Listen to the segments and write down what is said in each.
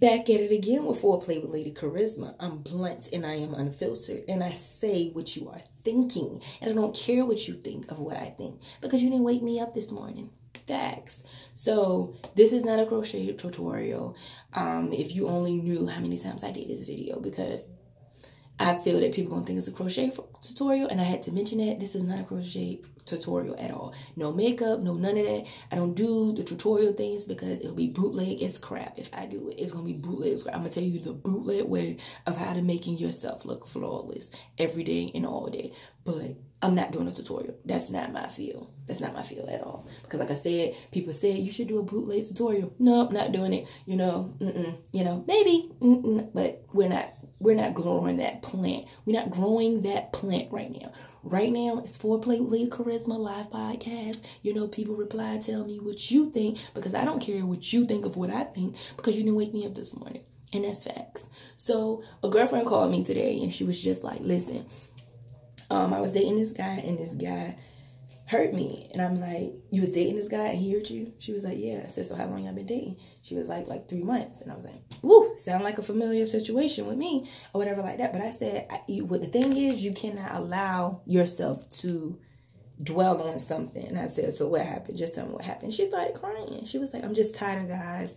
Back at it again with Foreplay with Lady Charisma. I'm blunt and I am unfiltered. And I say what you are thinking. And I don't care what you think of what I think. Because you didn't wake me up this morning. Facts. So this is not a crochet tutorial. If you only knew how many times I did this video. Because I feel that people gonna think it's a crochet tutorial, and I had to mention that this is not a crochet tutorial at all. No makeup, no none of that. I don't do the tutorial things because it'll be bootleg as crap if I do it. It's gonna be bootleg as crap. I'm gonna tell you the bootleg way of how to making yourself look flawless every day and all day. But I'm not doing a tutorial. That's not my field. That's not my field at all. Because like I said, people said you should do a bootleg tutorial. Nope, not doing it. You know, maybe, but we're not growing that plant. We're not growing that plant right now. Right now, it's Foreplay with Lady Charisma live podcast. You know, people reply, tell me what you think, because I don't care what you think of what I think, because you didn't wake me up this morning. And that's facts. So a girlfriend called me today, and she was just like, listen, I was dating this guy, and this guy hurt me. And I'm like, you was dating this guy and he hurt you? She was like, yeah. I said, so how long y'all been dating? She was like 3 months. And I was like, woo, sound like a familiar situation with me or whatever like that. But I said, what the thing is, you cannot allow yourself to dwell on something. And I said, so what happened? Just tell me what happened. She started crying. She was like, I'm just tired of guys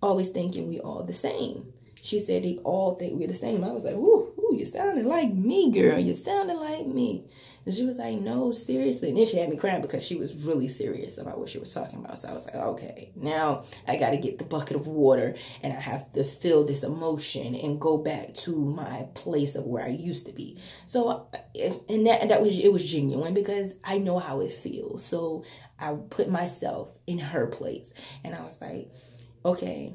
always thinking we all the same. She said they all think we're the same. I was like, ooh, you sounded like me, girl. You sounded like me. And she was like, no, seriously. And then she had me crying because she was really serious about what she was talking about. So I was like, okay, now I got to get the bucket of water and I have to feel this emotion and go back to my place of where I used to be. So, and it was genuine because I know how it feels. So I put myself in her place and I was like, okay,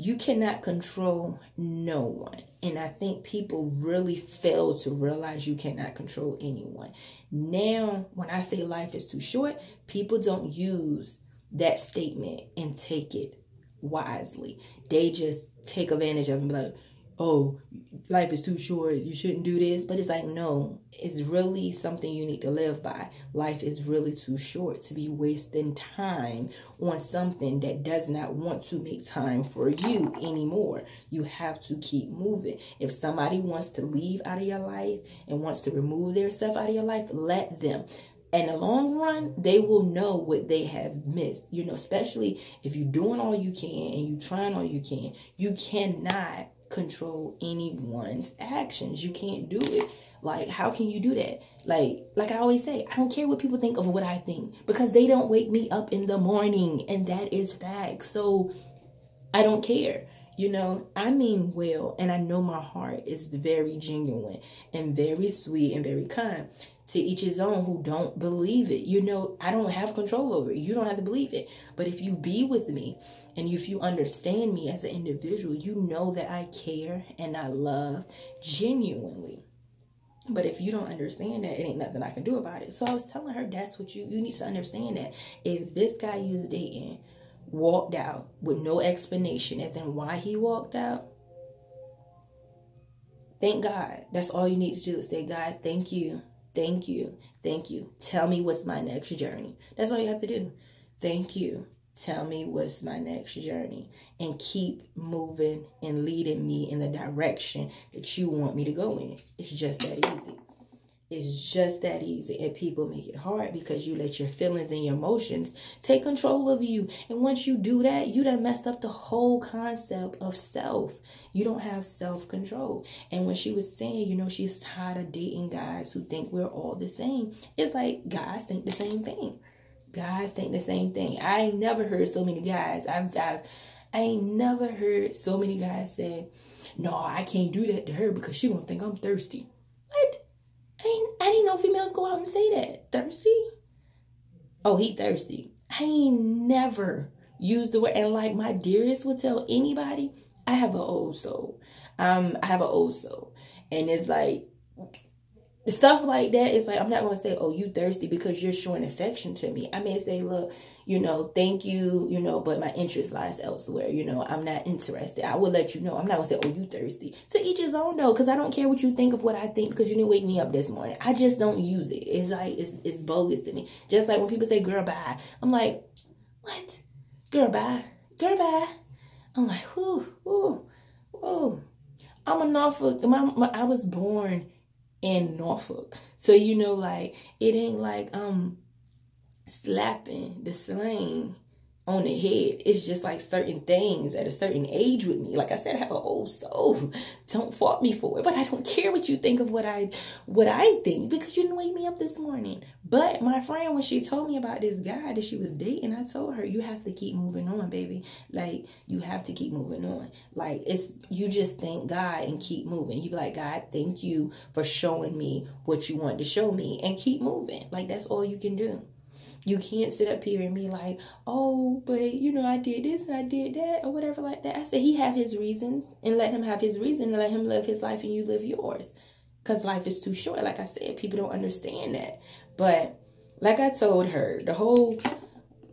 you cannot control no one. And I think people really fail to realize you cannot control anyone. Now, when I say life is too short, people don't use that statement and take it wisely. They just take advantage of it and be like, oh, life is too short, you shouldn't do this. But it's like, no, it's really something you need to live by. Life is really too short to be wasting time on something that does not want to make time for you anymore. You have to keep moving. If somebody wants to leave out of your life and wants to remove their stuff out of your life, let them. In the long run, they will know what they have missed. You know, especially if you're doing all you can and you're trying all you can, you cannot control anyone's actions. You can't do it. Like, how can you do that? Like I always say, I don't care what people think of what I think because they don't wake me up in the morning, and that is fact. So I don't care. You know, I mean well, and I know my heart is very genuine and very sweet and very kind. To each his own who don't believe it. You know, I don't have control over it. You don't have to believe it. But if you be with me and if you understand me as an individual, you know that I care and I love genuinely. But if you don't understand that, it ain't nothing I can do about it. So I was telling her that's what you need to understand, that if this guy you was dating walked out with no explanation as in why he walked out, thank God. That's all you need to do is say, God, thank you. Thank you. Thank you. Tell me what's my next journey. That's all you have to do. Thank you. Tell me what's my next journey. And keep moving and leading me in the direction that you want me to go in. It's just that easy. It's just that easy. And people make it hard because you let your feelings and your emotions take control of you. And once you do that, you done messed up the whole concept of self. You don't have self-control. And when she was saying, you know, she's tired of dating guys who think we're all the same, it's like guys think the same thing. Guys think the same thing. I ain't never heard so many guys. I ain't never heard so many guys say, no, I can't do that to her because she gonna think I'm thirsty. What? I didn't know females go out and say that. Thirsty? Oh, he thirsty. I ain't never used the word. And like my dearest would tell anybody, I have an old soul. I have an old soul. And it's like, stuff like that, it's like, I'm not going to say, oh, you thirsty because you're showing affection to me. I may say, look, you know, thank you, you know, but my interest lies elsewhere. You know, I'm not interested. I will let you know. I'm not going to say, oh, you thirsty. To each his own, though, because I don't care what you think of what I think because you didn't wake me up this morning. I just don't use it. It's like, it's bogus to me. Just like when people say, girl, bye. I'm like, what? Girl, bye. Girl, bye. I'm like, whoo. I'm a Norfolk. I was born in Norfolk. So, you know, like, it ain't like I'm slapping the slang on the head. It's just like certain things at a certain age with me. Like I said, I have an old soul. Don't fault me for it. But I don't care what you think of what I think, because you didn't wake me up this morning. But my friend, when she told me about this guy that she was dating, I told her, you have to keep moving on, baby. Like, you have to keep moving on. Like, you just thank God and keep moving. You be like, God, thank you for showing me what you wanted to show me, and keep moving. Like, that's all you can do. You can't sit up here and be like, oh, but, you know, I did this and I did that or whatever like that. I said he have his reasons, and let him have his reason, and let him live his life and you live yours. Because life is too short. Like I said, people don't understand that. But like I told her, the whole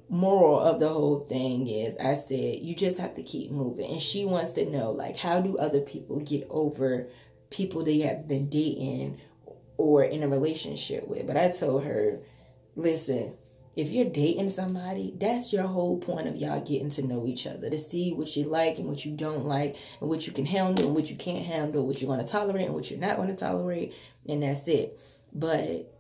moral of the whole thing is, I said, you just have to keep moving. And she wants to know, like, how do other people get over people they have been dating or in a relationship with? But I told her, listen, if you're dating somebody, that's your whole point of y'all getting to know each other, to see what you like and what you don't like, and what you can handle and what you can't handle, what you're going to tolerate and what you're not going to tolerate, and that's it. But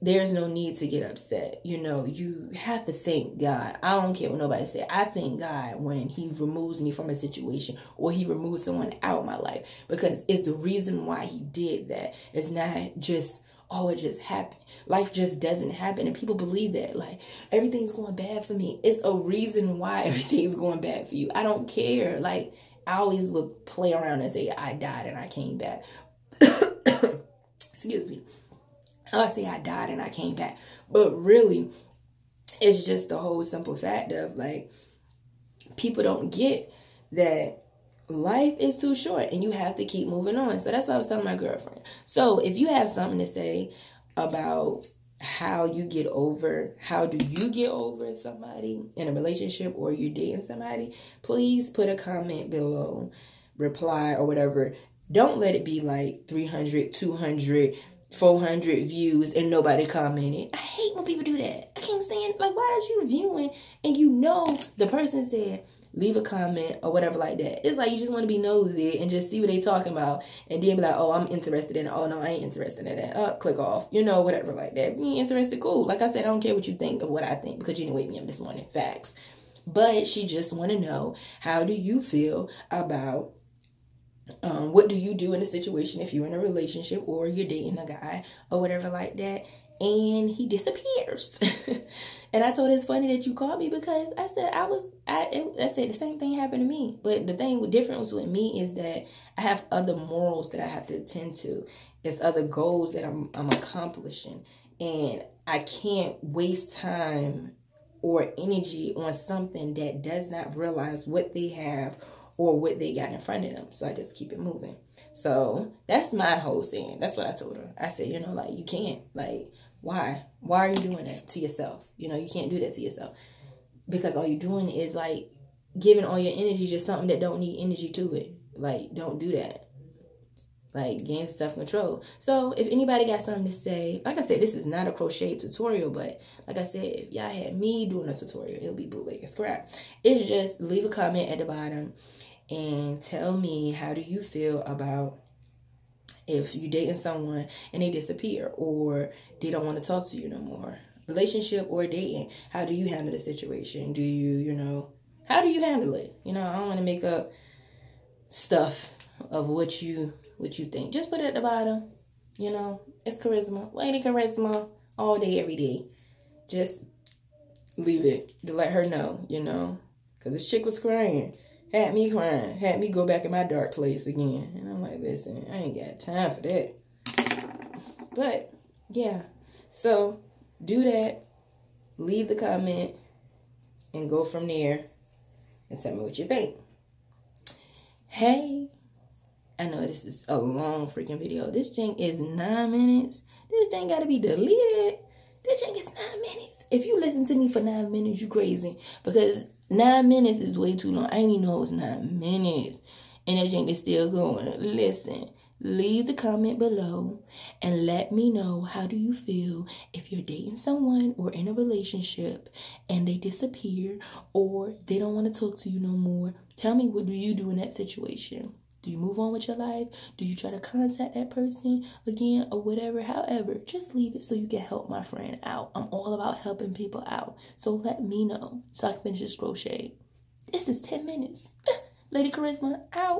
there's no need to get upset. You know, you have to thank God. I don't care what nobody says. I thank God when he removes me from a situation, or he removes someone out of my life, because it's the reason why he did that. It's not just, oh, it just happened. Life just doesn't happen. And people believe that, like, everything's going bad for me. It's a reason why everything's going bad for you. I don't care. Like, I always would play around and say, I died and I came back. Excuse me. I say I died and I came back. But really, it's just the whole simple fact of, like, people don't get that life is too short and you have to keep moving on. So that's what I was telling my girlfriend. So if you have something to say about how do you get over somebody in a relationship, or you're dating somebody, please put a comment below, reply or whatever. Don't let it be like 300, 200, 400 views and nobody commented. I hate when people do that. I can't stand, like, why are you viewing and you know the person said leave a comment or whatever like that? It's like you just want to be nosy and just see what they talking about, and then be like, oh, I'm interested in it. Oh, no, I ain't interested in that. Click off. You know, whatever like that. You ain't interested, cool. Like I said, I don't care what you think of what I think, because you didn't wake me up this morning. Facts. But she just want to know, how do you feel about what do you do in a situation if you're in a relationship or you're dating a guy or whatever like that, and he disappears? And I told her, it's funny that you called me, because I said I said the same thing happened to me. But the thing with difference with me is that I have other morals that I have to attend to. There's other goals that I'm accomplishing, and I can't waste time or energy on something that does not realize what they have or what they got in front of them. So I just keep it moving. So that's my whole saying. That's what I told her. I said, you know, like, you can't, like, why are you doing that to yourself? You know, you can't do that to yourself, because all you're doing is, like, giving all your energy to something that don't need energy to it. Like, don't do that. Like, gain self-control. So if anybody got something to say, like I said, this is not a crochet tutorial, but like I said, if y'all had me doing a tutorial, it'll be bootleg as crap. It's just leave a comment at the bottom and tell me, how do you feel about if you're dating someone and they disappear, or they don't want to talk to you no more? Relationship or dating, how do you handle the situation? Do you, you know, how do you handle it? You know, I don't want to make up stuff of what you think. Just put it at the bottom. You know, it's Charisma, Lady Charisma, all day, every day. Just leave it to let her know, you know, because this chick was crying. Had me crying. Had me go back in my dark place again. And I'm like, listen, I ain't got time for that. But, yeah. So, do that. Leave the comment. And go from there. And tell me what you think. Hey. I know this is a long freaking video. This thing is 9 minutes. This thing got to be deleted. This thing is 9 minutes. If you listen to me for 9 minutes, you crazy. Because 9 minutes is way too long. I didn't even know it was 9 minutes. and that jank is still going. Listen, leave the comment below and let me know, how do you feel if you're dating someone or in a relationship and they disappear or they don't want to talk to you no more? Tell me, what do you do in that situation? Do you move on with your life? Do you try to contact that person again or whatever? However, just leave it so you can help my friend out. I'm all about helping people out. So let me know so I can finish this crochet. This is 10 minutes. Lady Charisma out.